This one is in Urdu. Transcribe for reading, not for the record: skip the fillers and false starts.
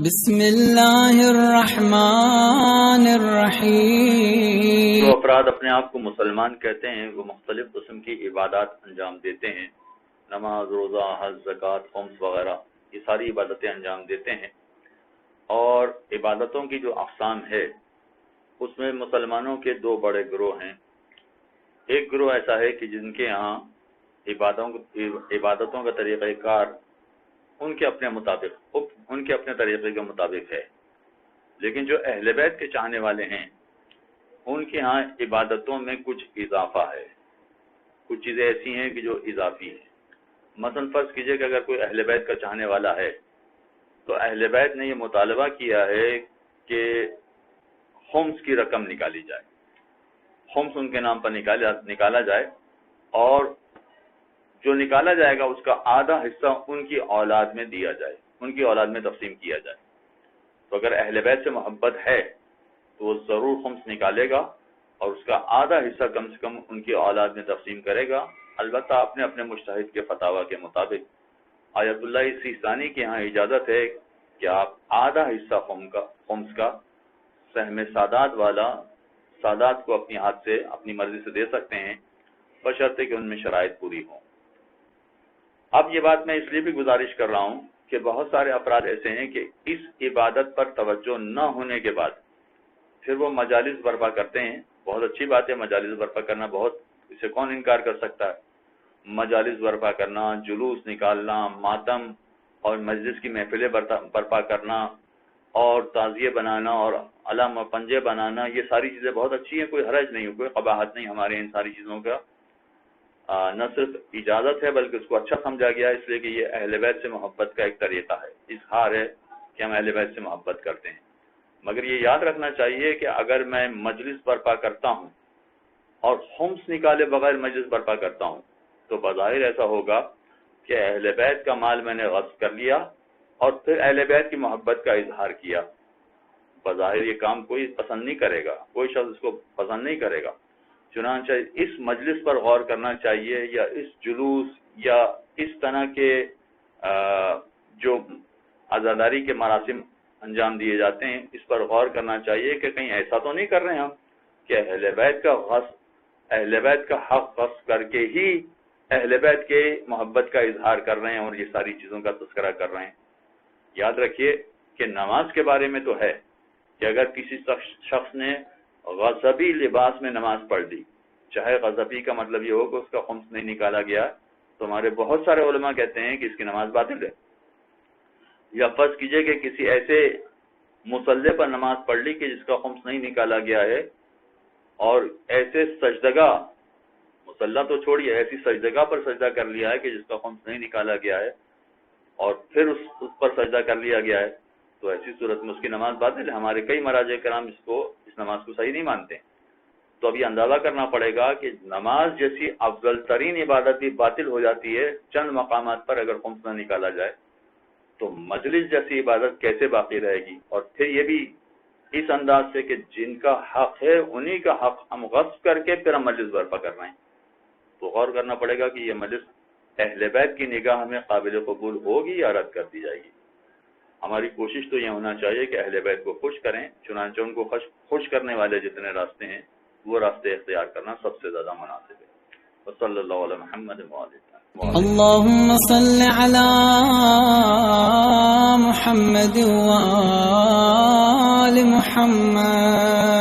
بسم اللہ الرحمن الرحیم۔ جو افراد اپنے آپ کو مسلمان کہتے ہیں وہ مختلف قسم کی عبادات انجام دیتے ہیں، نماز، روزہ، حج، زکوٰۃ، خمس وغیرہ، یہ ساری عبادتیں انجام دیتے ہیں۔ اور عبادتوں کی جو اقسام ہے اس میں مسلمانوں کے دو بڑے گروہ ہیں۔ ایک گروہ ایسا ہے کہ جن کے یہاں عبادتوں کا طریقہ کار ان کے اپنے طریقے کے مطابق ہے، لیکن جو اہل بیت کے چاہنے والے ہیں ان کے ہاں عبادتوں میں کچھ اضافہ ہے، کچھ چیزیں ایسی ہیں کہ جو اضافی ہیں۔ مثلا فرض کیجئے کہ اگر کوئی اہل بیت کا چاہنے والا ہے تو اہل بیت نے یہ مطالبہ کیا ہے کہ خمس کی رقم نکالی جائے، خمس ان کے نام پر نکالا جائے، اور جو نکالا جائے گا اس کا آدھا حصہ ان کی اولاد میں دیا جائے، ان کی اولاد میں تقسیم کیا جائے۔ تو اگر اہل بیت سے محبت ہے تو وہ ضرور خمس نکالے گا اور اس کا آدھا حصہ کم سے کم ان کی اولاد میں تقسیم کرے گا، البتہ اپنے مجتہد کے فتاویٰ کے مطابق۔ آیت اللہ سیستانی کے ہاں اجازت ہے کہ آپ آدھا حصہ خمس کا سہم سادات کو اپنی ہاتھ سے اپنی مرضی سے دے سکتے ہیں، بشرطے کہ ان میں شرائط پوری ہوں۔ اب یہ بات میں اس لیے بھی گزارش کر رہا ہوں کہ بہت سارے افراد ایسے ہیں کہ اس عبادت پر توجہ نہ ہونے کے بعد پھر وہ مجالس برپا کرتے ہیں۔ بہت اچھی بات ہے مجالس برپا کرنا، اسے کون انکار کر سکتا ہے۔ مجالس برپا کرنا، جلوس نکالنا، ماتم اور مجلس کی محفلیں برپا کرنا اور تعزیے بنانا اور علم و پنجے بنانا، یہ ساری چیزیں بہت اچھی ہیں، کوئی حرج نہیں، کوئی قباحت نہیں ہمارے ان ساری چیزوں کا۔ نہ صرف اجازت ہے بلکہ اس کو اچھا سمجھا گیا ہے، اس لیے کہ یہ اہل بیت سے محبت کا ایک طریقہ ہے، اظہار ہے کہ ہم اہل بیت سے محبت کرتے ہیں۔ مگر یہ یاد رکھنا چاہیے کہ اگر میں مجلس برپا کرتا ہوں اور خمس نکالے بغیر مجلس برپا کرتا ہوں تو بظاہر ایسا ہوگا کہ اہل بیت کا مال میں نے غصب کر لیا اور پھر اہل بیت کی محبت کا اظہار کیا۔ بظاہر یہ کام کوئی پسند نہیں کرے گا، کوئی شخص اس کو پسند نہیں کرے گا۔ چنانچہ اس مجلس پر غور کرنا چاہیے، یا اس جلوس یا اس طرح کے جو عزاداری کے مراسم انجام دیے جاتے ہیں اس پر غور کرنا چاہیے کہ کہیں ایسا تو نہیں کر رہے ہیں ہم کہ اہل بیت کا حق غصب کر کے ہی اہل بیت کے محبت کا اظہار کر رہے ہیں اور یہ ساری چیزوں کا تذکرہ کر رہے ہیں۔ یاد رکھیے کہ نماز کے بارے میں تو ہے کہ اگر کسی شخص نے غضبی لباس میں نماز پڑھ لی، چاہے غضبی کا مطلب یہ ہو کہ اس کا خمس نہیں نکالا گیا، تو ہمارے بہت سارے علماء کہتے ہیں کہ اس کی نماز باطل ہے۔ یا فرض کیجئے کہ کسی ایسے مصلی پر نماز پڑھ لی کہ جس کا خمس نہیں نکالا گیا ہے، اور ایسے سجدگاہ، مصلی تو چھوڑیے، ایسی سجدگاہ پر سجدہ کر لیا ہے کہ جس کا خمس نہیں نکالا گیا ہے، اور پھر اس پر سجدہ کر لیا گیا ہے، تو ایسی صورت میں اس کی نماز باطل ہے۔ ہمارے کئی مراجع کرام اس نماز کو صحیح نہیں مانتے۔ تو اب یہ اندازہ کرنا پڑے گا کہ نماز جیسی افضل ترین عبادت بھی باطل ہو جاتی ہے چند مقامات پر اگر خمس نہ نکالا جائے، تو مجلس جیسی عبادت کیسے باقی رہے گی؟ اور پھر یہ بھی اس انداز سے کہ جن کا حق ہے انہی کا حق ہم غصب کر کے پھر ہم مجلس برپا کر رہے ہیں۔ تو غور کرنا پڑے گا کہ یہ مجلس اہل بیت کی نگاہ میں قابل قبول ہوگی یا رد کر دی جائے گی۔ ہماری کوشش تو یہ ہونا چاہیے کہ اہل بیت کو خوش کریں، چنانچہ ان کو خوش کرنے والے جتنے راستے ہیں وہ راستے اختیار کرنا سب سے زیادہ مناسب ہے۔ وصلی اللہ علی محمد اللہم صل علی محمد و آل محمد۔